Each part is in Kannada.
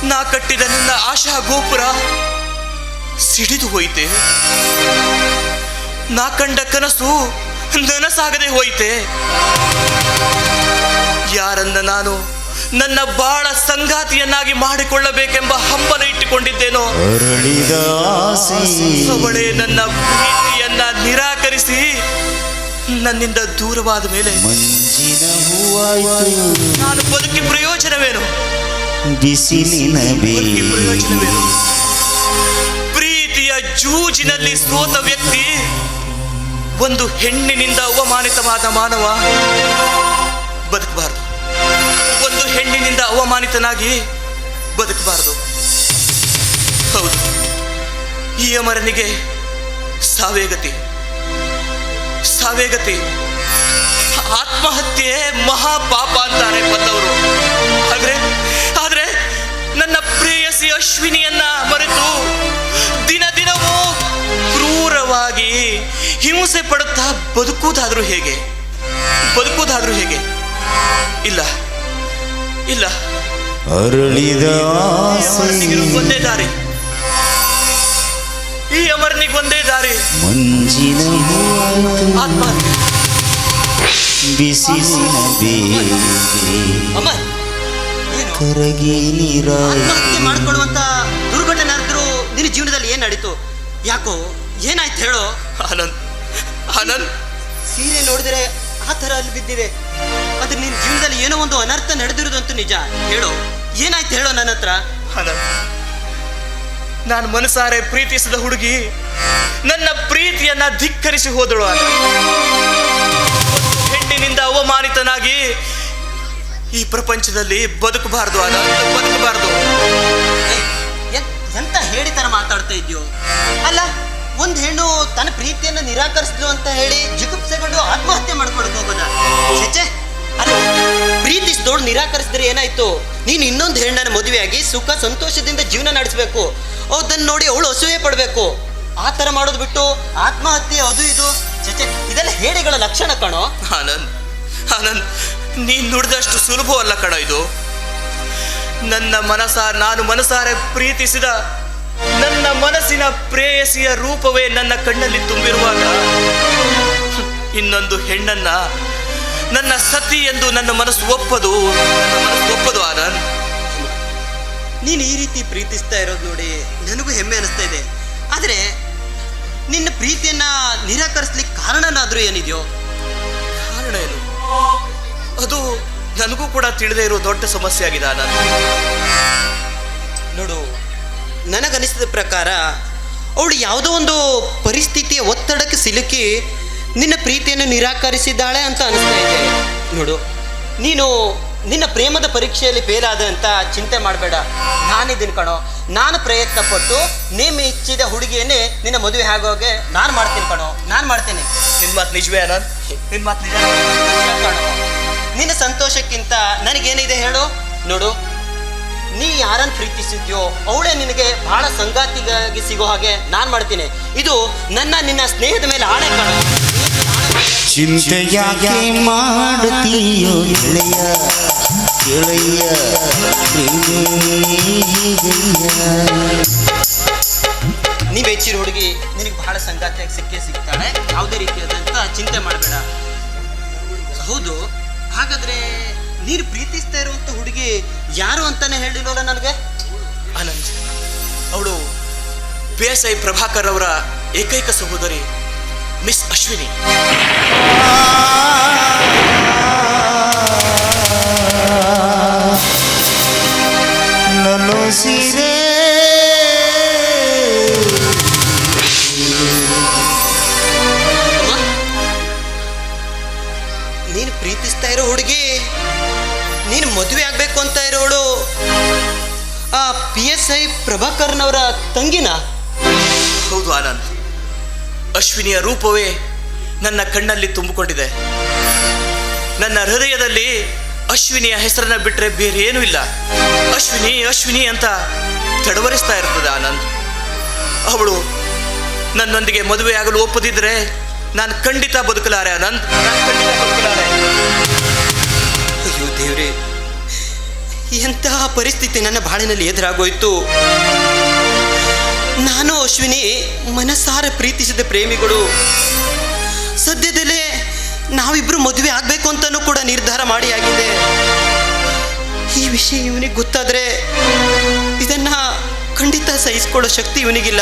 ನಾ ಕಟ್ಟಿದ ನನ್ನ ಆಶಾ ಗೋಪುರ ಸಿಡಿದು ಹೋಯಿತೆ. ನಾ ಕಂಡ ಕನಸು ನನಸಾಗದೆ ಹೋಯಿತೆ. ಯಾರನ್ನ ನಾನು ನನ್ನ ಬಾಳ ಸಂಗಾತಿಯನ್ನಾಗಿ ಮಾಡಿಕೊಳ್ಳಬೇಕೆಂಬ ಹಂಬಲ ಇಟ್ಟುಕೊಂಡಿದ್ದೇನೋ ಅವಳೇ ನನ್ನ ಪ್ರೀತಿಯನ್ನ ನಿರಾಕರಿಸಿ ನನ್ನಿಂದ ದೂರವಾದ ಮೇಲೆ ನಾನು ಬದುಕಿ ಪ್ರಯೋಜನವೇನು? ಪ್ರಯೋಜನವೇನು? ಪ್ರೀತಿಯ ಜೂಜಿನಲ್ಲಿ ಸೋತ ವ್ಯಕ್ತಿ, ಒಂದು ಹೆಣ್ಣಿನಿಂದ ಅವಮಾನಿತವಾದ ಮಾನವ ಬದುಕಬಾರದು. ಒಂದು ಹೆಣ್ಣಿನಿಂದ ಅವಮಾನಿತನಾಗಿ ಬದುಕಬಾರದು. ಹೌದು, ಈ ಅಮರನಿಗೆ ಸಾವೇ ಗತಿ. ಆತ್ಮಹತ್ಯೆ ಮಹಾಪಾಪ ಅಂತಾರೆ ಬಂದವರು. ಆದ್ರೆ ನನ್ನ ಪ್ರೇಯಸಿ ಅಶ್ವಿನಿಯನ್ನ ಮರೆತು ದಿನ ದಿನವೂ ಕ್ರೂರವಾಗಿ ಹಿಂಸೆ ಪಡುತ್ತಾ ಬದುಕುವುದಾದ್ರೂ ಹೇಗೆ? ಇಲ್ಲ ಅರಳಿದ ಒಂದೇ ದಾರಿ. ಈ ಅಮರನಿಗೆ ಒಂದೇ ದಾರಿ, ಆತ್ಮಹತ್ಯೆ. ಆತ್ಮಹತ್ಯೆ ಮಾಡ್ಕೊಳ್ಳುವಂತ ದುರ್ಘಟನೆ ಆದ್ರೂ ನಿನ್ನ ಜೀವನದಲ್ಲಿ ಏನ್ ನಡೀತು? ಯಾಕೋ ಏನಾಯ್ತು ಹೇಳೋ? ಆನಂದ್, ಸೀರೆ ನೋಡಿದ್ರೆ ಆ ತರ ಅಲ್ಲಿ ಬಿದ್ದಿದೆ. ಆದ್ರೆ ನಿನ್ನ ಜೀವನದಲ್ಲಿ ಏನೋ ಒಂದು ಅನರ್ಥ ನಡೆದಿರೋದಂತೂ ನಿಜ. ಹೇಳೋ, ಏನಾಯ್ತು ಹೇಳೋ ನನ್ನ ಹತ್ರ. ನಾನು ಮನಸಾರೆ ಪ್ರೀತಿಸಿದ ಹುಡುಗಿ ನನ್ನ ಪ್ರೀತಿಯನ್ನ ಧಿಕ್ಕರಿಸಿ ಹೋದಳು. ಹೆಣ್ಣಿನಿಂದ ಅವಮಾನಿತನಾಗಿ ಈ ಪ್ರಪಂಚದಲ್ಲಿ ಬದುಕಬಾರದು. ಬದುಕಬಾರದು. ಎಂತ ಹೇಳಿ ತರ ಮಾತಾಡ್ತಾ ಇದ್ಯೋ? ಅಲ್ಲ, ಒಂದ್ ಹೆಣ್ಣು ತನ್ನ ಪ್ರೀತಿಯನ್ನ ನಿರಾಕರಿಸಿದ್ಲು ಅಂತ ಹೇಳಿ ಜಿಗುಪ್ಸೆಗೊಂಡು ಆತ್ಮಹತ್ಯೆ ಮಾಡ್ಕೊಳಕ್ ಹೋಗೋದ? ಚೇಚೆ, ಅಲ್ಲ, ಪ್ರೀತಿಸಿದೋಳು ನಿರಾಕರಿಸಿದ್ರೆ ಏನಾಯ್ತು? ನೀನು ಇನ್ನೊಂದು ಹೆಣ್ಣನ್ನ ಮದುವೆಯಾಗಿ ಸುಖ ಸಂತೋಷದಿಂದ ಜೀವನ ನಡೆಸಬೇಕು. ಅದನ್ನ ನೋಡಿ ಅವಳು ಅಸೂಯೆ ಪಡ್ಬೇಕು. ಆ ತರ ಮಾಡೋದು ಬಿಟ್ಟು ಆತ್ಮಹತ್ಯೆ ಅದು ಇದು, ಚೇಚೆ, ಇದೆಲ್ಲ ಹೇಡಿಗಳ ಲಕ್ಷಣ ಕಣೋ. ಆನಂದ್, ನೀನ್ ನುಡಿದಷ್ಟು ಸುಲಭವಲ್ಲ ಕಣ ಇದು. ನಾನು ಮನಸಾರೆ ಪ್ರೀತಿಸಿದ ನನ್ನ ಮನಸ್ಸಿನ ಪ್ರೇಯಸಿಯ ರೂಪವೇ ನನ್ನ ಕಣ್ಣಲ್ಲಿ ತುಂಬಿರುವಾಗ ಇನ್ನೊಂದು ಹೆಣ್ಣನ್ನ ನನ್ನ ಸತಿ ಎಂದು ನನ್ನ ಮನಸ್ಸು ಒಪ್ಪದು ಆನಂದ್. ನೀನು ಈ ರೀತಿ ಪ್ರೀತಿಸ್ತಾ ಇರೋದು ನೋಡಿ ನನಗೂ ಹೆಮ್ಮೆ ಅನಿಸ್ತಾ ಇದೆ. ಆದ್ರೆ ನಿನ್ನ ಪ್ರೀತಿಯನ್ನ ನಿರಾಕರಿಸ್ಲಿಕ್ಕೆ ಕಾರಣನಾದ್ರೂ ಏನಿದೆಯೋ? ಕಾರಣ ಏನು? ಅದು ನನಗೂ ಕೂಡ ತಿಳಿದೇ ಇರೋ ದೊಡ್ಡ ಸಮಸ್ಯೆ ಆಗಿದೆ ಆನಂದ್. ನೋಡು, ನನಗನಿಸಿದ ಪ್ರಕಾರ ಅವಳು ಯಾವುದೋ ಒಂದು ಪರಿಸ್ಥಿತಿಯ ಒತ್ತಡಕ್ಕೆ ಸಿಲುಕಿ ನಿನ್ನ ಪ್ರೀತಿಯನ್ನು ನಿರಾಕರಿಸಿದ್ದಾಳೆ ಅಂತ ಅನಿಸ್ತಾ ಇದೆ. ನೋಡು, ನೀನು ನಿನ್ನ ಪ್ರೇಮದ ಪರೀಕ್ಷೆಯಲ್ಲಿ ಫೇಲ್ ಆದ ಅಂತ ಚಿಂತೆ ಮಾಡಬೇಡ. ನಾನಿದ್ದೀನಿ ಕಣೋ. ನಾನು ಪ್ರಯತ್ನ ಪಟ್ಟು ನೇಮಿಚ್ಚಿದ ಹುಡುಗಿಯನ್ನೇ ನಿನ್ನ ಮದುವೆ ಆಗೋಗೆ ನಾನು ಮಾಡ್ತೀನಿ ಕಣೋ. ನಾನು ಮಾಡ್ತೀನಿ. ನಿನ್ ಮಾತು ನಿಜವೇ ಆನಂದ್? ನಿನ್ ಮಾತು ನಿಜ ಕಣೋ. ನಿನ್ನ ಸಂತೋಷಕ್ಕಿಂತ ನನಗೇನಿದೆ ಹೇಳು? ನೋಡು, ನೀ ಯಾರನ್ನು ಪ್ರೀತಿಸಿದ್ಯೋ ಅವಳೇ ನಿನಗೆ ಬಹಳ ಸಂಗಾತಿಗಾಗಿ ಸಿಗೋ ಹಾಗೆ ನಾನು ಮಾಡ್ತೀನಿ. ಇದು ನಿನ್ನ ಸ್ನೇಹದ ಮೇಲೆ ಆಣೆ ಕಣೋ. ಚಿಂತೆ ಯಾಕೆ ಮಾಡುತ್ತೀಯೋ ಗೆಳೆಯ ಗೆಳೆಯ? ನೀ ಬೆಚ್ಚಿರೋ ಹುಡುಗಿ ನಿನಗೆ ಬಹಳ ಸಂಗಾತಿಯಾಗಿ ಸಿಗ್ತಾಳೆ. ಯಾವುದೇ ರೀತಿಯಾದಂತ ಚಿಂತೆ ಮಾಡಬೇಡ. ಹೌದು, ಹಾಗಾದ್ರೆ ನೀನು ಪ್ರೀತಿಸ್ತಾ ಇರುವಂತ ಹುಡುಗಿ ಯಾರು ಅಂತಾನೆ ಹೇಳಿಲ್ವಲ್ಲ ನನಗೆ? ಆನಂದ್, ಅವಳು PSI ಪ್ರಭಾಕರ್ ಅವರ ಏಕೈಕ ಸಹೋದರಿ ಮಿಸ್ ಅಶ್ವಿನಿ. ನನ್ನು ಸೀರೆ ನೀನು ಪ್ರೀತಿಸ್ತಾ ಇರೋ ಹುಡುಗಿ, ನೀನು ಮದುವೆ ಆಗ್ಬೇಕು ಅಂತ ಇರೋಳು ಆ PSI ಪ್ರಭಾಕರ್ನವರ ತಂಗಿನ? ಹೌದು ಆನಂದ್, ಅಶ್ವಿನಿಯ ರೂಪವೇ ನನ್ನ ಕಣ್ಣಲ್ಲಿ ತುಂಬಿಕೊಂಡಿದೆ. ನನ್ನ ಹೃದಯದಲ್ಲಿ ಅಶ್ವಿನಿಯ ಹೆಸರನ್ನ ಬಿಟ್ಟರೆ ಬೇರೆ ಏನೂ ಇಲ್ಲ. ಅಶ್ವಿನಿ ಅಂತ ತಡವರಿಸ್ತಾ ಇರ್ತದೆ ಆನಂದ್. ಅವಳು ನನ್ನೊಂದಿಗೆ ಮದುವೆ ಆಗಲು ಒಪ್ಪದಿದ್ರೆ ನಾನು ಖಂಡಿತ ಬದುಕಲಾರೆ ಆನಂದ್, ನಾನು ಖಂಡಿತ ಬದುಕಲಾರೆ. ಅಯ್ಯೋ ದೇವ್ರೆ, ಎಂತಹ ಪರಿಸ್ಥಿತಿ ನನ್ನ ಬಾಳಿನಲ್ಲಿ ಎದುರಾಗೋಯ್ತು. ನಾನು ಅಶ್ವಿನಿ ಮನಸಾರ ಪ್ರೀತಿಸಿದ ಪ್ರೇಮಿಗಳು. ಸದ್ಯದಲ್ಲೇ ನಾವಿಬ್ರು ಮದುವೆ ಆಗಬೇಕು ಅಂತಲೂ ಕೂಡ ನಿರ್ಧಾರ ಮಾಡಿ ಆಗಿದೆ. ಈ ವಿಷಯ ಇವನಿಗೆ ಗೊತ್ತಾದರೆ ಇದನ್ನ ಖಂಡಿತ ಸಹಿಸ್ಕೊಳ್ಳೋ ಶಕ್ತಿ ಇವನಿಗಿಲ್ಲ.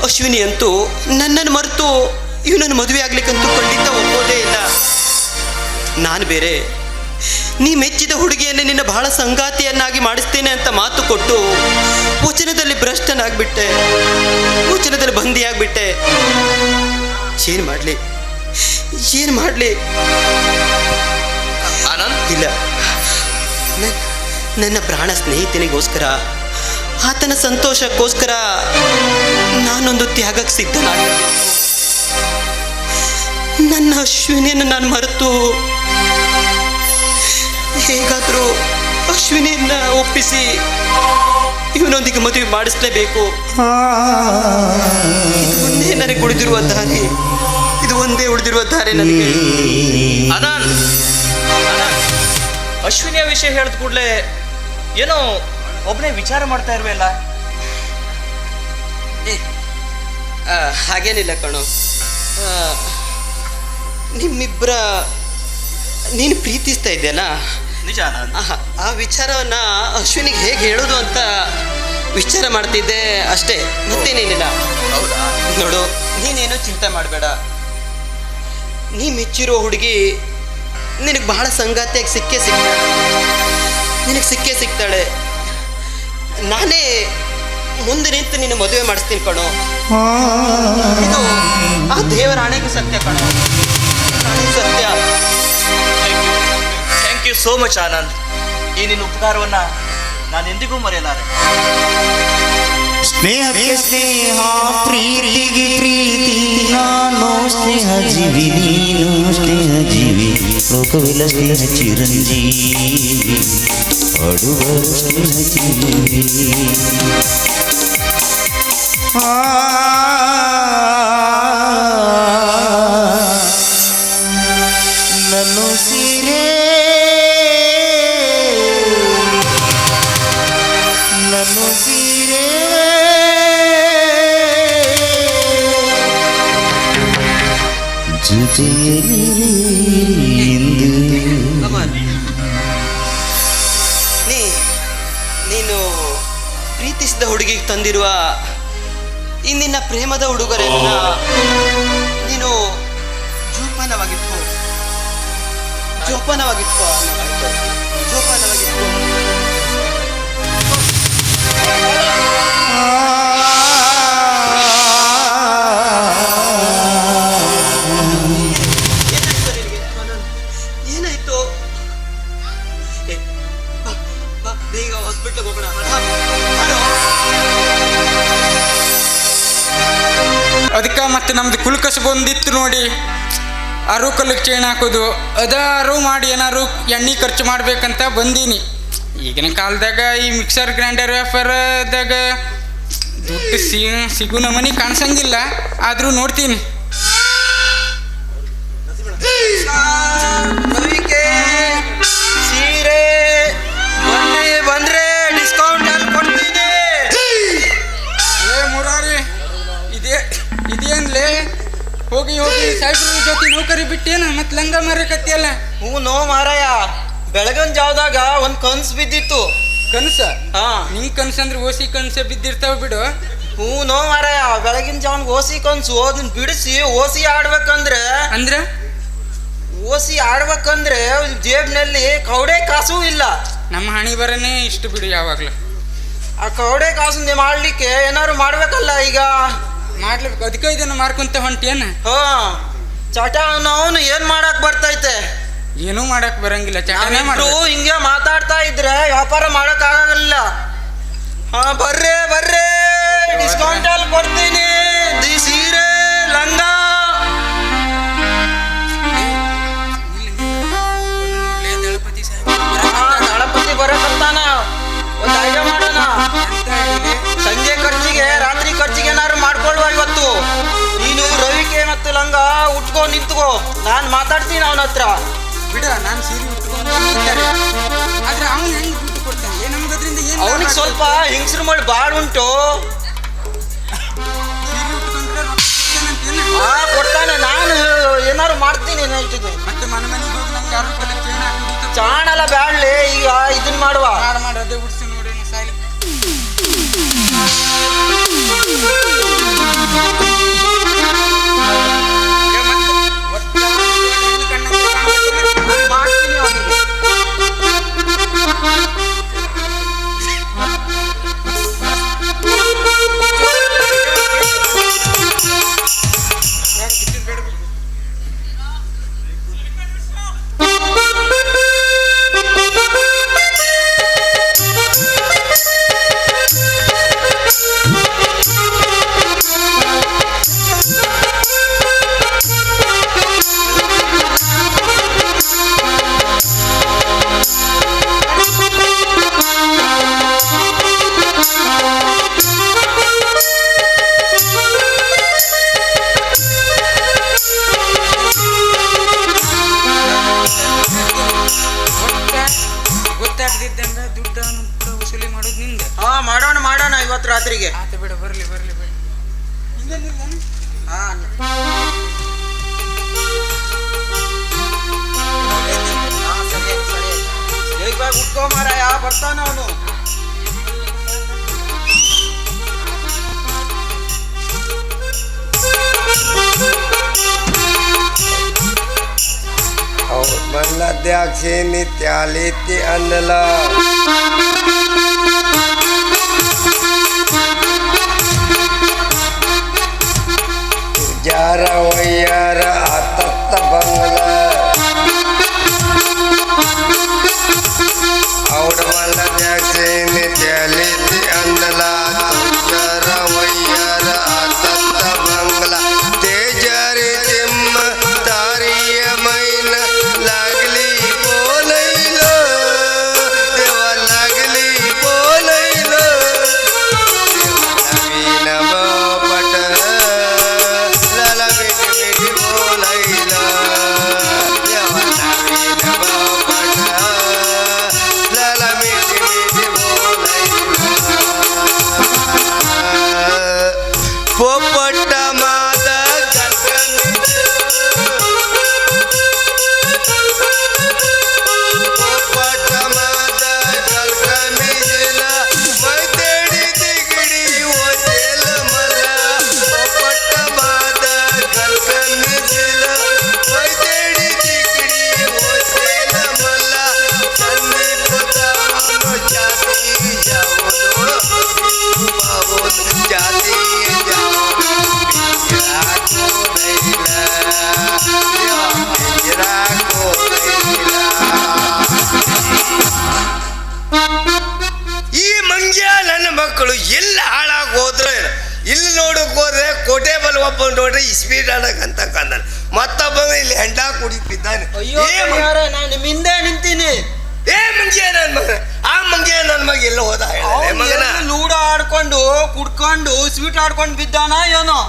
ಅಶ್ವಿನಿ ಅಂತೂ ನನ್ನನ್ನು ಮರೆತು ಇವನನ್ನು ಮದುವೆ ಆಗ್ಲಿಕ್ಕಂತೂ ಖಂಡಿತ ಒಪ್ಪೋದೇ ಇಲ್ಲ. ನಾನು ಬೇರೆ ನೀ ಮೆಚ್ಚಿದ ಹುಡುಗಿಯನ್ನೇ ನಿನ್ನ ಬಹಳ ಸಂಗಾತಿಯನ್ನಾಗಿ ಮಾಡಿಸ್ತೇನೆ ಅಂತ ಮಾತು ಕೊಟ್ಟು ವಚನದಲ್ಲಿ ಭ್ರಷ್ಟನಾಗ್ಬಿಟ್ಟೆ, ವಚನದಲ್ಲಿ ಬಂದಿಯಾಗ್ಬಿಟ್ಟೆ. ಏನು ಮಾಡಲಿ, ಏನು ಮಾಡಲಿ? ಆನಂದ್, ಇಲ್ಲ, ನನ್ನ ಪ್ರಾಣ ಸ್ನೇಹಿತನಿಗೋಸ್ಕರ, ಆತನ ಸಂತೋಷಕ್ಕೋಸ್ಕರ ನಾನೊಂದು ತ್ಯಾಗಕ್ಕೆ ಸಿದ್ಧನಾಗಿದ್ದೆ. ನನ್ನ ಅಶ್ವಿನಿಯನ್ನು ನಾನು ಮರೆತು ಹೇಗಾದರೂ ಅಶ್ವಿನಿಯನ್ನ ಒಪ್ಪಿಸಿ ಇವನೊಂದಿಗೆ ಮದುವೆ ಮಾಡಿಸ್ಲೇಬೇಕು. ಇದು ಒಂದೇ ನನಗೆ ಉಳಿದಿರುವ ದಾರಿ, ಇದು ಒಂದೇ ಉಳಿದಿರುವ ದಾರಿ ನನಗೆ. ಆನಂದ್, ಅಶ್ವಿನಿಯ ವಿಷಯ ಹೇಳಿದ ಕೂಡಲೇ ಏನೋ ಒಬ್ಬನೇ ವಿಚಾರ ಮಾಡ್ತಾ ಇರುವೆಲ್ಲ. ಹಾಗೇನಿಲ್ಲ ಕಣೋ, ನಿಮ್ಮಿಬ್ಬರ ನೀನು ಪ್ರೀತಿಸ್ತಾ ಇದೆಯಲ್ಲ, ನಿಜ ಆನಂದ್. ಆ ವಿಚಾರವನ್ನ ಅಶ್ವಿನಿಗೆ ಹೇಗೆ ಹೇಳೋದು ಅಂತ ವಿಚಾರ ಮಾಡ್ತಿದ್ದೆ ಅಷ್ಟೇ, ಮತ್ತೇನೇನಿಲ್ಲ. ಹೌದಾ? ನೋಡು, ನೀನೇನು ಚಿಂತೆ ಮಾಡಬೇಡ. ನೀ ಮೆಚ್ಚಿರೋ ಹುಡುಗಿ ನಿನಗೆ ಬಹಳ ಸಂಗಾತಿಯಾಗಿ ಸಿಕ್ಕೇ ಸಿಗ್ತಾಳೆ. ನಾನೇ ಮುಂದೆ ನಿಂತು ನಿನ್ನ ಮದುವೆ ಮಾಡಿಸ್ತೀನಿ ಕಣೋ. ಇದು ಆ ದೇವರ ಆಣೆಗೂ ಸತ್ಯ ಕಣೋ, ಸತ್ಯ. Thank you so much Anand. ಈ ನಿನ್ನ ಉಪಕಾರವನ್ನ ನಾನು ಎಂದಿಗೂ ಮರೆಯಲಾರೆ. ಸ್ನೇಹಕ್ಕೆ ಸ್ನೇಹ, ಪ್ರೀತಿಗೆ ಪ್ರೀತಿ, ನಾನು ಸ್ನೇಹ ಜೀವಿ, ನೀನು ಸ್ನೇಹ ಜೀವಿ, ಲೋಕವಿಲ್ಲ ಸ್ನೇಹ ಚಿರಂಜೀವಿ, ಅಡುವರು ಸ್ನೇಹ ಜೀವಿ. ನನ್ನ ಸೀರೆ, ನನ್ನ ಸೀರೆ ಜೊತೆಯಲ್ಲಿ ನೀನು ಪ್ರೀತಿಸಿದ ಹುಡುಗಿಗೆ ತಂದಿರುವ ಈ ನಿನ್ನ ಪ್ರೇಮದ ಉಡುಗೊರೆಯನ್ನ ನೀನು ಜೋಪಾನವಾಗಿಟ್ಕೋ. ಏನಾಯ್ತು? ಬೇಗ ಹಾಸ್ಪಿಟ್ಲಿಗೆ ಹೋಗೋಣ. ಅದಕ್ಕೆ ಮತ್ತೆ ನಮ್ದು ಕುಲ್ಕಸ ಬಂದಿತ್ತು ನೋಡಿ, ಅರು ಕಲ್ಲಿಗೆ ಚೇಣ್ ಹಾಕೋದು, ಅದಾರು ಮಾಡಿ ಏನಾರು ಎಣ್ಣೆ ಖರ್ಚು ಮಾಡ್ಬೇಕಂತ ಬಂದೀನಿ. ಈಗಿನ ಕಾಲದಾಗ ಈ ಮಿಕ್ಸರ್ ಗ್ರೈಂಡರ್ ವ್ಯಾಪಾರದಾಗ ದುಡ್ಡು ಸಿಗು ನಮನಿ ಕಾಣಿಸಂಗಿಲ್ಲ, ಆದರೂ ನೋಡ್ತೀನಿ. ಸೀರೆ ಬಂದ್ರೆ ಡಿಸ್ಕೌಂಟ್ ಅಲ್ಲಿ ಕೊಡ್ತೀನಿ. ಮುರಾರಿ, ಇದೇನ್ಲೇ ಹೋಗಿ ಸಾಹೇಬ್ರ ಜೊತೆ ನೌಕರಿ ಬಿಟ್ಟೇನ ಮತ್ತೆ ಲಂಗ ಮಾರಕತ್ತಿಯಲ್ಲ? ನೋ ಮಾರಾಯ, ಬೆಳಗಿನ ಜಾವದಾಗ ಒಂದ್ ಕನ್ಸ್ ಬಿದ್ದಿತ್ತು. ಕನಸ? ಹಾ, ನಿಂಗೆ ಕನಸಂದ್ರೆ ಓಸಿ ಕನಸ ಬಿದ್ದಿರ್ತಾವ ಬಿಡು. ನೋ ಮಾರಾಯ, ಬೆಳಗಿನ ಜಾವನ್ ಓಸಿ ಕನ್ಸು ಅದನ್ನ ಬಿಡಿಸಿ ಓಸಿ ಆಡ್ಬೇಕಂದ್ರೆ ಜೇಬ್ನಲ್ಲಿ ಕೌಡೆ ಕಾಸು ಇಲ್ಲ. ನಮ್ಮ ಹಣಿ ಬರನೇ ಇಷ್ಟು ಬಿಡು ಯಾವಾಗ್ಲೂ. ಆ ಕೌಡೆ ಕಾಸು ಮಾಡ್ಲಿಕ್ಕೆ ಏನಾದ್ರು ಮಾಡ್ಬೇಕಲ್ಲ. ಈಗ ಮಾಡ್ಲೇಬೇಕು, ಅದಕ್ಕೆ ಇದನ್ನು ಮಾರ್ಕೊಂತ ಹೊಂಟೇನ? ಚಟ ಅವನು ಏನ್ ಮಾಡಕ್ ಬರ್ತೈತೆ? ಏನೂ ಮಾಡಕ್ ಬರಂಗಿಲ್ಲ, ಚಟನೇ ಮಾಡು. ಹಿಂಗೆ ಮಾತಾಡ್ತಾ ಇದ್ರೆ ವ್ಯಾಪಾರ ಮಾಡಕ್ ಆಗಲ್ಲ. ಬರ್ರೆ ಡಿಸ್ಕೌಂಟ್ ಅಲ್ಲಿ ಕೊಡ್ತೀನಿ. ಸೀರೆ, ಲಂಗ. ದಳಪತಿ ಬರಕತ್ತಾನ, ಒಂದು ಐಡಿಯಾ ಮಾಡೋಣ. ಸಂಜೆ ಖರ್ಚಿಗೆ, ರಾತ್ರಿ ಖರ್ಚಿಗೆ ಏನಾದ್ರು ಮಾಡ್ಕೊಳ್ಳುವ ಇವತ್ತು. ನೀನು ರವಿಕೆ ಮತ್ತು ಲಂಗ ಉಟ್ಕೋ ನಿಂತ್ಕೋ, ನಾನು ಮಾತಾಡ್ತೀನಿ ಅವನ ಹತ್ರ. ಬಿಡ, ನಾನು ಸೀರೆ ಉಟ್ಕೊಂಡು ಆದ್ರೆ ಅವನು ಹೆಂಗ್ ದುಡ್ಡು ಕೊಡ್ತಾನೆ ನಮ್ಗೆ ಅದರಿಂದ ಏನು ಅವನಿಗೆ ಸ್ವಲ್ಪ ಹಿಂಗ್ಸ್ರು ಮಾಡಿ ಬಾಳ್ ಉಂಟು. ಕೊಡ್ತಾನೆ, ನಾನು ಏನಾರು ಮಾಡ್ತೀನಿ ಹೇಳ್ತಿದ್ದೆ. ಮತ್ತೆ ಮನೆಗೆ ಹೋಗಿ ನಂಗೆ ಯಾರು ಚೇಣ ಹಾಕಿ ಚಾಣಲ್ಲ ಬ್ಯಾಡ್ಲಿ, ಈಗ ಇದನ್ ಮಾಡುವ. ಮಾಡಿ ಅದೇ ಉಡ್ಸಿ ನೋಡಿ ಸಾಯ್ಲಿ. ಮಾಡ್ತೀನಿ ಅವನಿಗೆ. ಮಾಡೋಣ ಇವತ್ತು ರಾತ್ರಿಗೆ. ಆತ ಬಿಡ, ಬರ್ಲಿ ಬರ್ಲಿ ಬರ್ಲಿ. ಸರಿ ಉಟ್ಕೋ ಮಾರಾಯ, ಬರ್ತಾನ ಅವನು. मल्लाध्यक्षे नित्याले ते आणला तुझ्यार वय्यार आतत्त बंगला औड मल्लाध्यक्षे नित्याले ते आणला तुझ्यार वय्यार आतत्त बंगला ते जरे चिम्म तारिय मैन लागली बोलैल देवा लागली बोलैल नवीन बापट लाला बेटी बेटी बोलैल देवा नवीन बापट लाला बेटी बेटी बोलैल पोपट मादा ಈ ಮಂಗ್ಯ ನನ್ನ ಮಕ್ಕಳು ಎಲ್ಲ ಹಾಳಾಗಿ ಹೋದ್ರೆ ಇಲ್ಲಿ ನೋಡಕ್ ಹೋದ್ರೆ ಕೋಟೆ ಬಲ್ ಒಬ್ಬ ನೋಡ್ರಿ ಸ್ಪೀಡ್ ಆಡಕಂತ ಕಂದ ಮತ್ತೊಬ್ಬ ಇಲ್ಲಿ ಹೆಂಡ ಕುಡಿತಿದ್ದಾನೆ. ಅಯ್ಯೋ ನಾನು ನಿಮ್ಮ ಹಿಂದೆ ನಿಂತೀನಿ. ಏ ಮಂಗ್ಯ ನನ್ ಮಗ, ಆ ಮಂಗ್ಯ ನನ್ ಮಗ ಎಲ್ಲ ಹೋದ ಮಗನ ಲೂಡೋ ಆಡ್ಕೊಂಡು ಕುಡ್ಕೊಂಡು ಸ್ವೀಟ್ ಆಡ್ಕೊಂಡು ಬಿದ್ದಾನ ಏನೋ.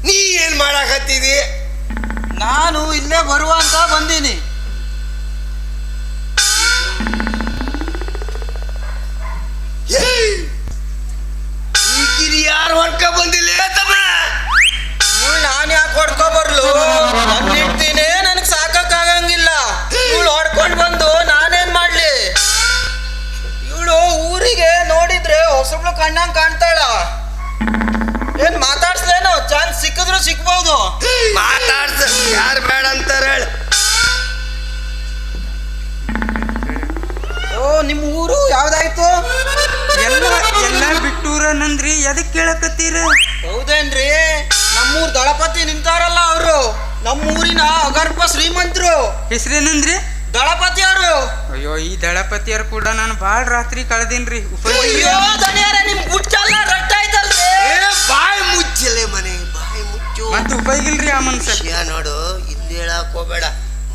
ನೀ ಏನ್ ಮಾಡಾಕತ್ತಿದಿ? ನಾನು ಇಲ್ಲೇ ಬರುವ ಅಂತ ಬಂದೀನಿ. ಯಾರು ಹೊಡ್ಕ ಬಂದಿಲ್ಲ ನಾನು ಯಾಕೆ ಹೊಡ್ಕೊ ಬರ್ಲು? ನಾನು ಇಡ್ತೀನಿ, ನನಗೆ ಸಾಕಾಗಂಗಿಲ್ಲ. ಇವಳು ಹೊಡ್ಕೊಂಡು ಬಂದು ನಾನೇನ್ ಮಾಡ್ಲಿ? ಇವಳು ಊರಿಗೆ ನೋಡಿದ್ರೆ ಹೊಸಬ್ಳು ಕಣ್ಣಂಗ್ ಕಾಣ್ತಾಳ. ಏನ್ ಮಾತಾಡ್ಸ್ಲೇನು? ಚಾನ್ಸ್ ಸಿಕ್ಕಿದ್ರು ಸಿಕ್ಬಹುದು. ಮಾತಾಡ್ಸ, ಯಾರು ಬೇಡ ಅಂತಾರ ಹೇಳ. ಓ, ನಿಮ್ಮ ಊರು ಯಾವ್ದಾಯ್ತು? ಎಲ್ಲ ಬಿಟ್ಟೂರನಂದ್ರಿ, ಎದಕ್ ಕೇಳಕತ್ತೀರ? ಹೌದೇನ್ರಿ? ನಮ್ಮೂರ್ ದಳಪತಿ ನಿಂತಾರಲ್ಲ ಅವರು, ನಮ್ಮೂರಿನ ಅಗರ್ಭ ಶ್ರೀಮಂತರು. ಹೆಸರೇನಂದ್ರಿ? ದಳಪತಿ ಅವರು. ಅಯ್ಯೋ, ಈ ದಳಪತಿಯರು ಕೂಡ ನಾನು ಬಾಳ್ ರಾತ್ರಿ ಕಳೆದೇನ್ರಿ. ಅಯ್ಯೋ ದಣಿಯಾರ, ನಿಮ್ ಗುಟ್ಟೆಲ್ಲ ರಟ್ಟಾಯ್ತಲ್ರಿ. ಬಾಯಿ ಮುಚ್ಚಲೆ ಮನೆ, ಬಾಯಿ ಮುಚ್ಚು. ಮತ್ತೆ ಉಪಯೋಗಿಲ್ರಿ ಆ ಮನುಷ್ಯ. ನೋಡು, ಇಲ್ಲಿ ಹೇಳಕ್ ಹೋಗ್ಬೇಡ,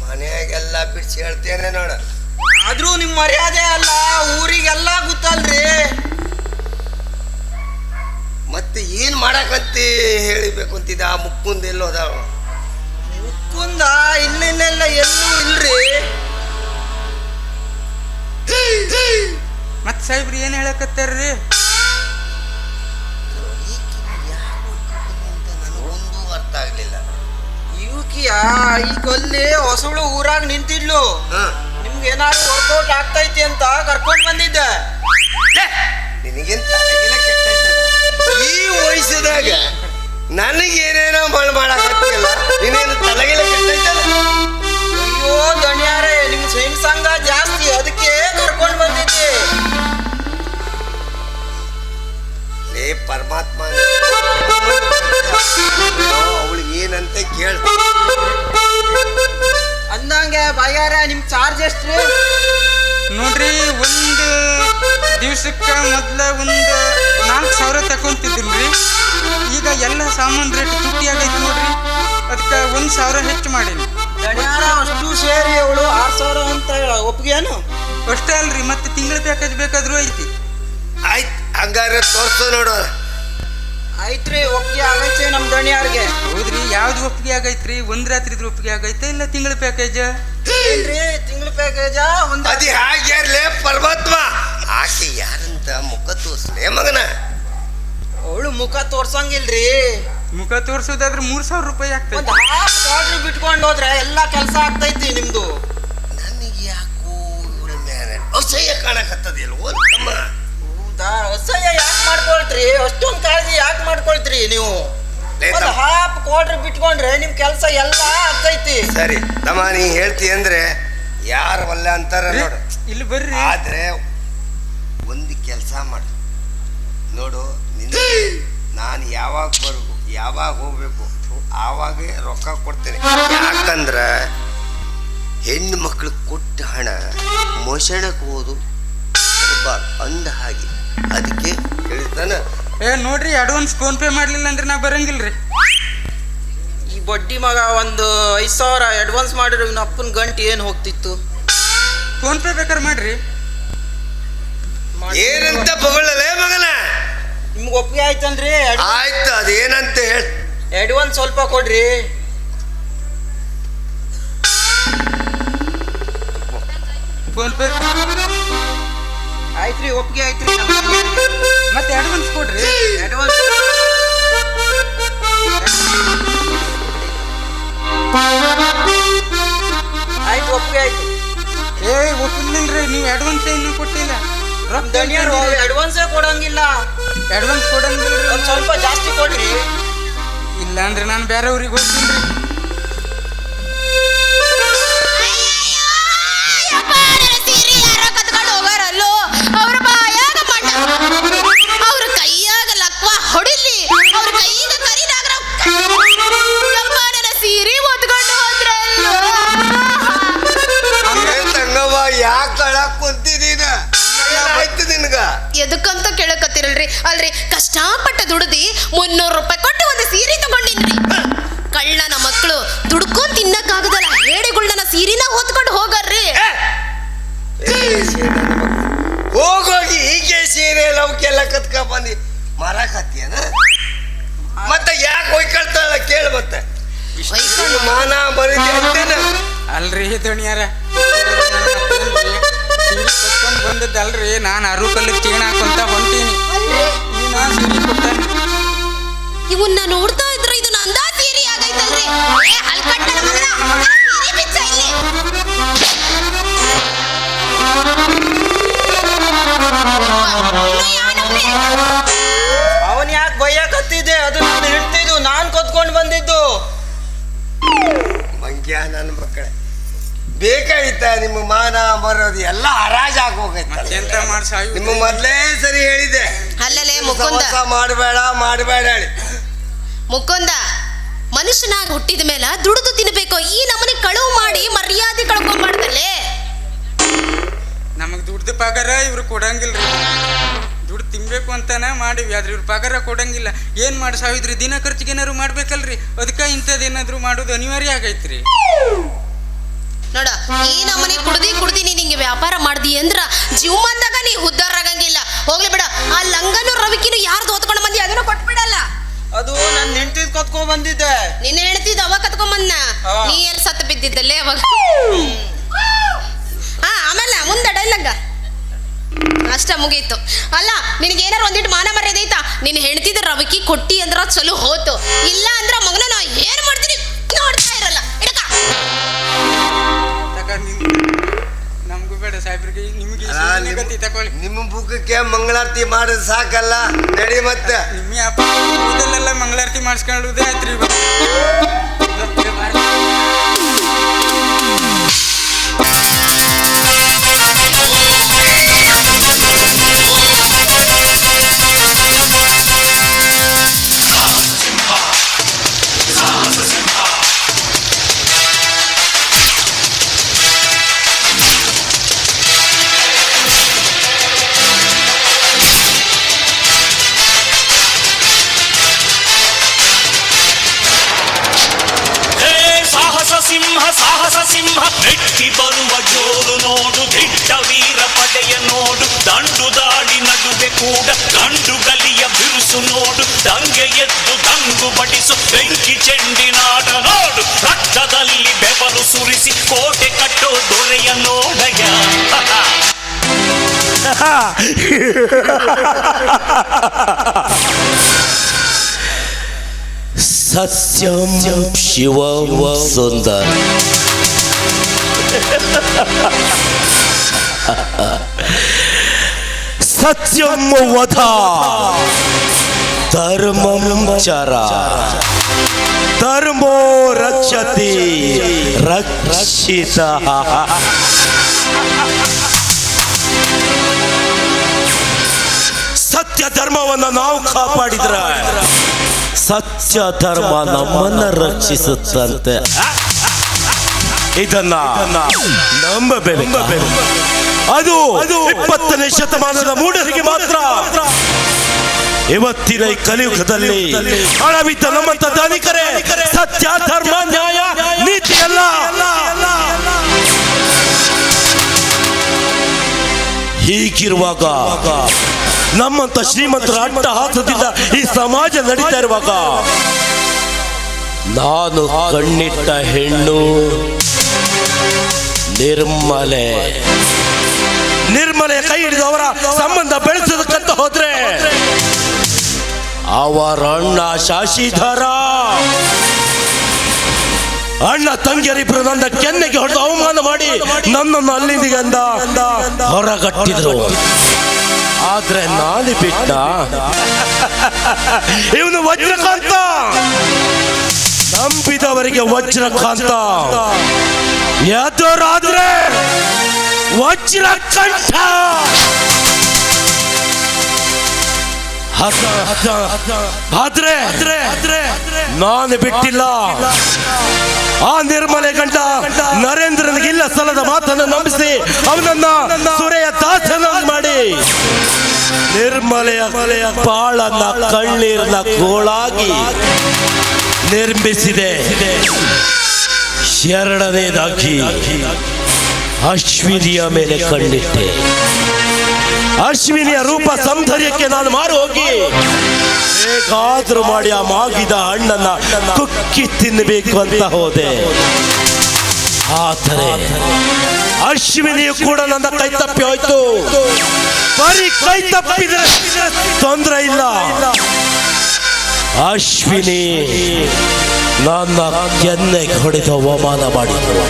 ಮನೆಯಾಗೆಲ್ಲ ಬಿಡ್ಸಿ ಹೇಳ್ತೇನೆ ನೋಡು. ಆದ್ರೂ ನಿಮ್ ಮರ್ಯಾದೆ ಅಲ್ಲ, ಊರಿಗೆಲ್ಲ ಗೊತ್ತಲ್ರಿ. ಮತ್ತೆ ಏನ್ ಮಾಡಕಂತಿ ಹೇಳಿಬೇಕು ಅಂತಿದ್ದ. ಆ ಮುಕ್ಕುಂದ ಎಲ್ಲೋದ? ಮುಕ್ಕುಂದ ಮುಕುಂದ ಇಲ್ಲೆಲ್ಲ ಎಲ್ಲೂ ಇಲ್ರಿ. ಮತ್ ಸಾಹೇಬ್ರಿ ಏನ್ ಹೇಳಕತ್ತಾರ್ರಿ? ನನಗೊಂದು ಅರ್ಥ ಆಗ್ಲಿಲ್ಲ. ಇವಕಿಯ ಈಗ ಅಲ್ಲಿ ಹೊಸಳು ಊರಾಗ ನಿಂತಿದ್ಲು. ನಿಮ್ಗೆ ಏನಾದ್ರು ವರ್ಕೌಟ್ ಆಗ್ತೈತಿ ಅಂತ ಕರ್ಕೊಂಡ್ ಬಂದಿದ್ದೆ. ನಿನಗೇನ್ ತಲೆಗಿಲ್ಲ ಕೆಟ್ಟೈತೆ? ಈ ವಯಸ್ಸದಾಗ ನನಗೇನೇನೋ ಮಾಡಕ್ಕಾಗ್ತಿಲ್ಲ. ನೀನೇನು ತಲೆಗಿಲ್ಲ ಕೆಟ್ಟೈತಲ್ಲ? ಅಯ್ಯೋ ದಣಿಯಾರೆ, ನಿಮ್ ಹೆಣ್ ಸಂಘ ಜಾಸ್ತಿ, ಅದಕ್ಕೆ ಕರ್ಕೊಂಡ್ ಬಂದಿದ್ದೆ. ಲೇ ಪರಮಾತ್ಮ, ಅವಳಿಗೆ ಏನಂತ ಕೇಳ. ಅಂದಂಗೆ ಬಾಯಾರ ನಿಮ್ ಚಾರ್ಜ್ ಎಷ್ಟ್ರಿ? ನೋಡ್ರಿ, ಒಂದು ದಿವ್ಸಕ್ಕ ಮೊದ್ಲ ಒಂದು 4,000 ತಕೊಂತಿದ್ದಿಲ್ರಿ. ಈಗ ಎಲ್ಲ ಸಾಮಾನ್ ರೇಟ್ ತುಟ್ಟಿ ಆಗೈತಿ ನೋಡ್ರಿ. ಅದಕ್ಕೆ 1,000 ಹೆಚ್ಚು ಮಾಡೀನಿ. ದಣಿಯಾರ ಅಷ್ಟು ಸೇರಿ ಅವಳು 6,000 ಅಂತ ಒಪ್ಪಿಗೆನು? ಅಷ್ಟೇ ಅಲ್ರಿ, ಮತ್ತೆ ತಿಂಗಳ ಪ್ಯಾಕೇಜ್ ಬೇಕಾದ್ರೂ ಐತಿ. ಆಯ್ತು, ಹಂಗಾರೆ ತೋರ್ಸು ನೋಡು. ಆಯ್ತ್ರಿ, ಒಪ್ಪಿಗೆ ಆಗೈತೆ ನಮ್ ದಣಿಯಾರ್ಗೆ. ಹೌದ್ರಿ, ಯಾವ್ದು ಒಪ್ಪಿಗೆ ಆಗೈತ್ರಿ? ಒಂದ್ ರಾತ್ರಿದ್ರ ಒಪ್ಪಿಗೆ ಆಗೈತೆ ಇಲ್ಲ ತಿಂಗಳ ಪ್ಯಾಕೇಜ್? ಏನ್ರಿ ತಿಂಗಳ ಪ್ಯಾಕೇಜ? ಒಂದ್ ಅದು ಹಾಗ್ಯಾರ್ಲೇ ಪರಮಾತ್ಮ? ಆಕೆ ಯಾರಂತ ಮುಖ ತೋರ್ಸ್ಲೇ ಮಗನ. ಅವಳು ಮುಖ ತೋರ್ಸಂಗಿಲ್ರಿ. ಮುಖ ತೋರ್ಸೋದಾದ್ರೆ 3,000 ರೂಪಾಯಿ ಆಗ್ತದೆ. ಒಂದ್ ಹಾಫ್ ಕ್ವಾರ್ಟರ್ ಬಿಟ್ಕೊಂಡು ಹೋದ್ರೆ ಎಲ್ಲಾ ಕೆಲಸ ಆಗ್ತೈತಿ ನಿಮ್ದು. ನನಗೆ ಯಾಕೋ ಇವಳ ಮೇಲೆ ಅಸಹ್ಯ ಕಾಣಕತ್ತದಿಲ್ವೋ ತಮ್ಮ? ಹೌದಾ? ಅಸಹ್ಯ ಯಾಕೆ ಮಾಡ್ಕೊಳ್ತ್ರಿ? ಅಷ್ಟೊಂದು ಕಾಳಜಿ ಯಾಕೆ ಮಾಡ್ಕೊಳ್ತ್ರಿ ನೀವು? ಒಂದು ಹಾಫ್ ಕ್ವಾರ್ಟರ್ ಬಿಟ್ಕೊಂಡ್ರೆ ನಿಮ್ ಕೆಲಸ ಎಲ್ಲ ಆಗ್ತೈತಿ. ಸರಿ ತಮ್ಮ, ನೀ ಹೇಳ್ತಿ ಅಂದ್ರೆ ಯಾರು ಒಲ್ಲೆ ಅಂತಾರ ನೋಡು. ಇಲ್ಲಿ ಬರ್ರಿ. ಆದ್ರೆ ಒಂದು ಕೆಲಸ ಮಾಡು ನೋಡು, ನಿನ್ನ ನಾನು ಯಾವಾಗ ಬರ್ಬೇಕು, ಯಾವಾಗ ಹೋಗ್ಬೇಕು, ಆವಾಗ ರೊಕ್ಕ ಕೊಡ್ತೇನೆ. ಯಾಕಂದ್ರ ಹೆಣ್ಣು ಮಕ್ಕಳು ಕೊಟ್ಟ ಹಣ ಮೊಸಳಕ್ಕೆ ಹೋದು ಅಂದ ಹಾಗೆ. ಅದಕ್ಕೆ ಹೇಳ್ತಾನ, ನೋಡ್ರಿ, ಅಡ್ವಾನ್ಸ್ ಫೋನ್ ಪೇ ಮಾಡ್ಲಿಲ್ಲ ಅಂದ್ರೆ ನಾ ಬರಂಗಿಲ್ರಿ. ಈ ಬಡ್ಡಿ ಮಗ ಒಂದು 5,000 ಅಡ್ವಾನ್ಸ್ ಮಾಡಿದ್ರೆ ಇವ್ನ ಅಪ್ಪನ ಗಂಟೆ ಏನ್ ಹೋಗ್ತಿತ್ತು? ಫೋನ್ ಪೇ ಬೇಕಾದ್ರೆ ಮಾಡ್ರಿ. ಏನಂತ ಬಗಳಲೇ ಮಗನ? ನಿಮ್ಗೆ ಒಪ್ಪಿಗೆ ಆಯ್ತನ್ರಿ? ಆಯ್ತು, ಅದೇನಂತ ಹೇಳಿ. ಅಡ್ವಾನ್ಸ್ ಸ್ವಲ್ಪ ಕೊಡ್ರಿ. ಫೋನ್ ಪೇ ಆಯ್ತ್ರಿ, ಒಪ್ಪಿಗೆ ಆಯ್ತ್ರಿ. ಮತ್ತೆ ಅಡ್ವಾನ್ಸ್ ಕೊಡ್ರಿ. ಅಡ್ವಾನ್ಸ್ ಆಯ್ತು, ಒಪ್ಪಿಗೆ ಆಯ್ತು. ಒಪ್ಪಿಲ್ರಿ, ನೀವು ಅಡ್ವಾನ್ಸ್ ಏನು ಕೊಟ್ಟಿಲ್ಲ. ರೊಕ್ಕ ದಣಿಯರು ಅಡ್ವಾನ್ಸೇ ಕೊಡಂಗಿಲ್ಲ. ಅಡ್ವಾನ್ಸ್ ಕೊಡಂಗಿಲ್ರಿ. ಒಂದ್ ಸ್ವಲ್ಪ ಜಾಸ್ತಿ ಕೊಡ್ರಿ. ಇಲ್ಲ ಅಂದ್ರೆ ನಾನು ಬೇರೆ ಊರಿಗೆ ಹೋಗ್ತೀನಿ. ಅವ್ರ ಕೈಯಾಗ ಲಕ್ವ ಹೊಡಿಲಿ, ಅವ್ರ ಕೈಯಾಗ ಕರಿದಾಗ ಸೀರೆ ಒತ್ಕೊಂಡು ಹೋದ್ರಲ್ಲ. ತಂಗವ್ವ, ಯಾಕೆ ಅಳಕ್ ಕುಂತಿದೀನ? ಆಯ್ತು ನಿನ್ಗ ಎದಕ್ಕಂತ ಕೇಳಕತ್ತಿರಲ್ರಿ? ಅಲ್ರಿ, ಕಷ್ಟಪಟ್ಟ ದುಡ್ದಿ 300 ರೂಪಾಯಿ ಕೊಟ್ಟು ಒಂದು ಸೀರೆ ತಗೊಂಡಿನ್ರಿ. ಕಳ್ಳನ ಮಕ್ಕಳು ದುಡ್ಕೊಂಡ್ ತಿನ್ನಕ್ಕಾಗದಲ್ಲ, ಹೇಡಿಗಳನ್ನ ಸೀರೆನ ಹೊತ್ಕೊಂಡು ಹೋಗರ್ರಿ. ಹೋಗೋಗಿ ಹೀಗೆ ಸೀರೆ ಲವ್ಕೆಲ್ಲ ಕತ್ಕ ಬಂದಿ ಮಾರಾಕತ್ತೀಯನ? ಮತ್ತೆ ಯಾಕೆ ಹೊಯ್ಕೊಳ್ತಾಳ ಕೇಳ. ಮತ್ತೆ ಇಷ್ಟು ಮಾನ ಬರೀತಿ ಅಂತೇನ? ಅಲ್ರಿ ದಣಿಯಾರ, ಸೀರೆ ಕಟ್ಕೊಂಡು ಬಂದದ್ದಲ್ರಿ, ನಾನು ಅರುಕಲ್ಲಿಗೆ ಚೇಣ ಹಾಕೊಂತ ಹೊಂಟೀನಿ. ಸೀರೆ ಕೊಟ್ಟಾನೆ. ಇವನ್ನ ನೋಡ್ತಾ ಇದ್ರೆ ಇದು ನಂದ ಸೀರೆ ಆಗೈತಲ್ರಿ. ಹಲ್ಕಟ್ಟನ ಮಗನ, ಸೀರೆ ಬಿಚ್ಚ ಇಲ್ಲಿ. ಅವನ್ ಯಾಕೆ ಬೈಯಕತ್ತಿದ್ದೆ? ಅದು ನಾನು ಹಿಡ್ತಿದ್ದು, ನಾನ್ ಕೊತ್ಕೊಂಡು ಬಂದಿದ್ದು. ಮಂಗ್ಯ ನನ್ನ ಮಕ್ಕಳೇ, ಬೇಕಾಗಿತ್ತ ನಿಮ್ಮ ಮಾನ ಬರೋದು ಎಲ್ಲ ಹರಾಜಾಗಿ ಹೋಗೈತೆ. ಎಂತ ಮಾಡಿ ಸಾಯು. ನಿಮ್ಮ ಮೊದ್ಲೇ ಸರಿ ಹೇಳಿದೆ, ಅಲ್ಲಲೇ ಮುಕುಂದ, ಮಾಡಬೇಡ ಮಾಡಬೇಡ ಹೇಳಿ. ಮುಕುಂದ, ಮನುಷ್ಯನಾಗಿ ಹುಟ್ಟಿದ ಮೇಲೆ ದುಡಿದು ತಿನ್ಬೇಕು. ಈ ನಮ್ಮನೆ ಕಳುವು ಮಾಡಿ ಮರ್ಯಾದೆ ಕಳ್ಕೊಂಡ್ಬಾರ್ದಲ್ಲೇ. ನಮಗ್ ದುಡ್ದು ಪಗಾರ ಇವ್ರು ಕೊಡಂಗಿಲ್ರಿ. ದುಡ್ಡು ತಿನ್ಬೇಕು ಅಂತಾನೆ ಮಾಡಿವಿ, ಆದ್ರೆ ಇವ್ರು ಪಗಾರ ಕೊಡಂಗಿಲ್ಲ. ಏನ್ ಮಾಡಿ ಸಾವಿದ್ರಿ? ದಿನ ಖರ್ಚಿಗೆ ಏನಾದ್ರು ಮಾಡ್ಬೇಕಲ್ರಿ. ಅದಕ್ಕೆ ಇಂಥದ್ದೇನಾದ್ರು ಮಾಡೋದು ಅನಿವಾರ್ಯ ಆಗೈತ್ರಿ. ನೋಡ, ಈ ನಮ್ಮನೆ ಕುಡ್ದಿ ನೀ ನಿಂಗೆ ವ್ಯಾಪಾರ ಮಾಡ್ದಿ ಅಂದ್ರ ಜೀವಮಾನದಾಗ ನೀ ಉದ್ಧಾರ ಆಗಂಗಿಲ್ಲ. ಹೋಗ್ಲಿ ಬಿಡ. ಆ ಲಂಗನು ರವಿಕಿನು ಯಾರ್ದು ಓದ್ಕೊಂಡ್ ಬಂದಿ ಅದನ್ನ ಕೊಟ್ಬಿಡಲ್ಲ. ಅದು ನನ್ನ ಹೆಂಡತಿ ಕತ್ಕೊಂಡ್ ಬಂದಿದ್ದೆ. ನಿನ್ನ ಹೇಳ್ತಿದ್ದ ಅವ ಕತ್ಕೊಂಡ್ ಬಂದ. ನೀ ಎಲ್ಲಿ ಹೇಳ್ತಿದ್ದಲ್ಲೇ ಅವಾಗ. ಆಮೇಲೆ ಮುಂದೆ ಡೈಲಾಗ ಅಷ್ಟ ಮುಗೀತು. ಅಲ್ಲ ನಿನಗೇನಾರು ಒಂದಿಟ್ಟು ಮಾನ ಮರ್ಯಾದೆ ಐತಾ? ನೀನು ಹೆಣ್ತಿದ ರವಕಿ ಕೊಟ್ಟಿ ಅಂದ್ರ ಚಲೋ ಹೋತು, ಇಲ್ಲ ಅಂದ್ರ ಮಗನ ನಾ ಏನ್ ಮಾಡ್ತೀನಿ ನೋಡ್ತಾ ಇರಲ್ಲ. ಇಡಕ ನಮಗೂ ಬೇಡ ಸಾಹೇಬ್ರಿಗೆ, ನಿಮಗೆ ಗತಿ ತಕೊಳ್ಳಿ. ನಿಮ್ಮ ಬುಕ್ಕಕ್ಕೆ ಮಂಗಳಾರತಿ ಮಾಡೋದು ಸಾಕಲ್ಲ, ನಡಿ ಮತ್ತೆ. ನಿಮ್ಮ ಅಪ್ಪ ಕೂದಲೆಲ್ಲ ಮಂಗಳಾರತಿ ಮಾಡಿಸ್ಕೊಳ್ಳುವುದೇ ಆಯ್ತು ರೀ. ಸಾಹಸ ಸಿಂಹ ನೆಟ್ಟಿ ಬರುವ ಜೋರು ನೋಡು, ದಿಟ್ಟ ವೀರ ಪಡೆಯ ನೋಡು, ದಂಡು ದಾಳಿ ನಡುವೆ ಕೂಡ ಗಂಡು ಗಲಿಯ ಬಿರುಸು ನೋಡು, ದಂಗೆ ಎದ್ದು ದಂಗು ಬಡಿಸು ಬೆಂಕಿ ಚೆಂಡಿನಾಟ ನೋಡು, ರಕ್ತದಲ್ಲಿ ಬೆವರು ಸುರಿಸಿ ಕೋಟೆ ಕಟ್ಟೋ ದೊರೆಯ ನೋಡಯ. ಸತ್ಯಂ ಶಿವಂ ಸುಂದರ. ಸತ್ಯಂ ವಧ ಧರ್ಮಂ ಚರ, ಧರ್ಮೋ ರಕ್ಷತಿ ರಕ್ಷಿತ. ಸತ್ಯ ಧರ್ಮವನ್ನು ನಾವು ಕಾಪಾಡಿದ್ರ ಸತ್ಯ ಧರ್ಮ ನಮ್ಮನ್ನ ರಕ್ಷಿಸುತ್ತಂತೆ. ಇದನ್ನ ನಂಬಬೇಕು. ಅದು 20ನೇ ಶತಮಾನದ ಮೂಢರಿಗೆ ಮಾತ್ರ. ಇವತ್ತಿನ ಈ ಕಲಿಯುಗದಲ್ಲಿ ಹಣವಿದ್ದ ನಮ್ಮಂತ ಧನಿಕರೇ ಸತ್ಯ ಧರ್ಮ ನ್ಯಾಯ ನೀತಿ ಅಲ್ಲ. ಹೀಗಿರುವಾಗ ನಮ್ಮಂತ ಶ್ರೀಮಂತರ ಅಟ್ಟಹಾಸದಿಂದ ಈ ಸಮಾಜ ನಡೀತಾ ಇರುವಾಗ ನಾನು ಕಣ್ಣಿಟ್ಟ ಹೆಣ್ಣು ನಿರ್ಮಲೆ ಕೈ ಹಿಡಿದು ಅವರ ಸಂಬಂಧ ಬೆಳೆಸೋದಕ್ಕಂತ ಹೋದ್ರೆ ಅವರ ಅಣ್ಣ ಶಾಶಿಧರ, ಅಣ್ಣ ತಂಗಿಯರಿಬ್ರು ನನ್ನ ಕೆನ್ನೆಗೆ ಹೊಡೆದು ಅವಮಾನ ಮಾಡಿ ನನ್ನನ್ನು ಅಲ್ಲಿಂದ ಹೊರಗಟ್ಟಿದ್ರು. ಆದ್ರೆ ನಾನು ಬಿಟ್ಟ ಇವನು ವಜ್ರಕಾಂತ, ನಂಬಿದವರಿಗೆ ವಜ್ರಕಾಂತ, ಎದುರಾದ್ರೆ ವಜ್ರಕಂಠ. ಆದ್ರೆ ನಾನು ಬಿಟ್ಟಿಲ್ಲ. ಆ ನಿರ್ಮಲೆ ಗಂಡ ನರೇಂದ್ರನಿಗೆ ಇಲ್ಲ ಸಲದ ಮಾತನ್ನು ನಂಬಿಸಿ ಅವನನ್ನ ಸುರೆಯ ದಾಸನ ಮಾಡಿ ನಿರ್ಮಲೆಯ ಬಾಳನ್ನ ಕಣ್ಣೀರನ್ನ ಗೋಳಾಗಿ ನಿರ್ಮಿಸಿದೆ. ಎರಡನೇದಾಗಿ ಅಶ್ವಿನಿಯ ಮೇಲೆ ಕಣ್ಣಿಟ್ಟೆ. ಅಶ್ವಿನಿಯ ರೂಪ ಸೌಂದರ್ಯಕ್ಕೆ ನಾನು ಮಾರು ಹೋಗಿ ಹೇಗಾದ್ರೂ ಮಾಡಿ ಆ ಮಾಗಿದ ಹಣ್ಣನ್ನ ಕುಕ್ಕಿ ತಿನ್ನಬೇಕು ಅಂತ ಹೋದೆ. ಆದರೆ ಅಶ್ವಿನಿಯು ಕೂಡ ನನ್ನ ಕೈ ತಪ್ಪಿ ಹೋಯ್ತು. ಬರೀ ಕೈ ತಪ್ಪಿದ್ರೆ ತೊಂದರೆ ಇಲ್ಲ. ಅಶ್ವಿನಿ ನನ್ನ ಕೆನ್ನೆಗೆ ಹೊಡೆದು ಅವಮಾನ ಮಾಡಿದ್ರು.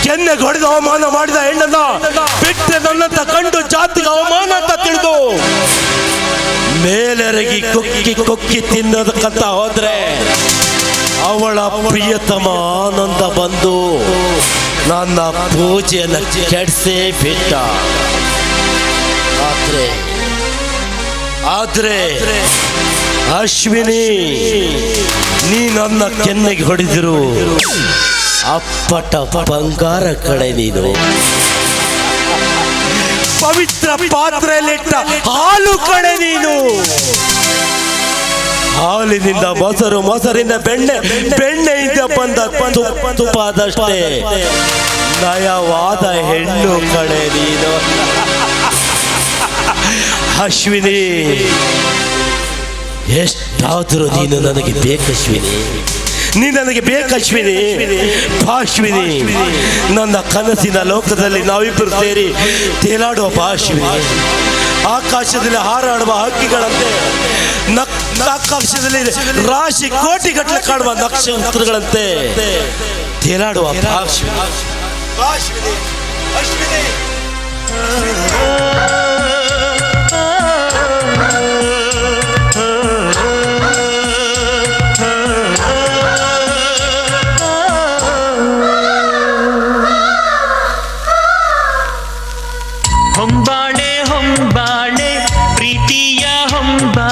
ಕೆನ್ನೆಗೆ ಹೊಡೆದು ಅವಮಾನ ಮಾಡಿದ ಹೆಣ್ಣನ್ನ ಬಿಟ್ಟರೆ ನನ್ನಂತ ಕಂಡು ಜಾತಿಗೆ ಅವಮಾನ ಅಂತ ತಿಳಿದು ಮೇಲೆರಗಿ ಕೊಕ್ಕಿ ತಿನ್ನೋದಕ್ಕಂತ ಹೋದ್ರೆ ಅವಳ ಪ್ರಿಯತಮ ಆನಂದ ಬಂದು ನನ್ನ ಪೂಜೆಯನ್ನು ಕೆಡಿಸೇ ಬಿಟ್ಟ. ಆದ್ರೆ ಅಶ್ವಿನಿ, ನೀ ನನ್ನ ಕೆನ್ನೆಗೆ ಹೊಡೆದಿರು ಅಪ್ಪಟ ಬಂಗಾರ ಕಡೆ ನೀನು. ಪವಿತ್ರ ಪಾತ್ರೆಯಲ್ಲಿಟ್ಟ ಹಾಲು ಕಡೆ ನೀನು. ಹಾಲಿನಿಂದ ಮೊಸರು, ಮೊಸರಿಂದ ಬೆಣ್ಣೆ, ಬೆಣ್ಣೆಯಿಂದ ಬಂದ ತುಪ್ಪದಷ್ಟೇ ನಯವಾದ ಹೆಣ್ಣು ಕಡೆ ನೀನು. ಅಶ್ವಿನಿ, ಎಷ್ಟಾದರೂ ನೀನು ನನಗೆ ಬೇಕಶ್ವಿನಿ. ನೀ ನನಗೆ ಬೇಕು ಅಶ್ವಿನಿ, ಅಶ್ವಿನಿ. ನನ್ನ ಕನಸಿನ ಲೋಕದಲ್ಲಿ ನಾವಿಬ್ಬರು ಸೇರಿ ತೇಲಾಡುವ ಅಶ್ವಿನಿ. ಆಕಾಶದಲ್ಲಿ ಹಾರಾಡುವ ಹಕ್ಕಿಗಳಂತೆ, ಆಕಾಶದಲ್ಲಿ ರಾಶಿ ಕೋಟಿಗಟ್ಟಲೆ ಕಾಣುವ ನಕ್ಷತ್ರಗಳಂತೆ ತೇಲಾಡುವ ಅಶ್ವಿನಿ. ಅಶ್ವಿನಿ, ಅಶ್ವಿನಿ. ಹೊಂಬಾಳೆ ಹೊಂಬಾಳೆ ಪ್ರೀತಿಯ ಹೊಂಬಾ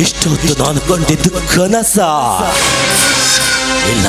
ಇಷ್ಟೊತ್ತು ನಾನು ಕಂಡಿದ್ದು ಕನಸ ಇಲ್ಲ.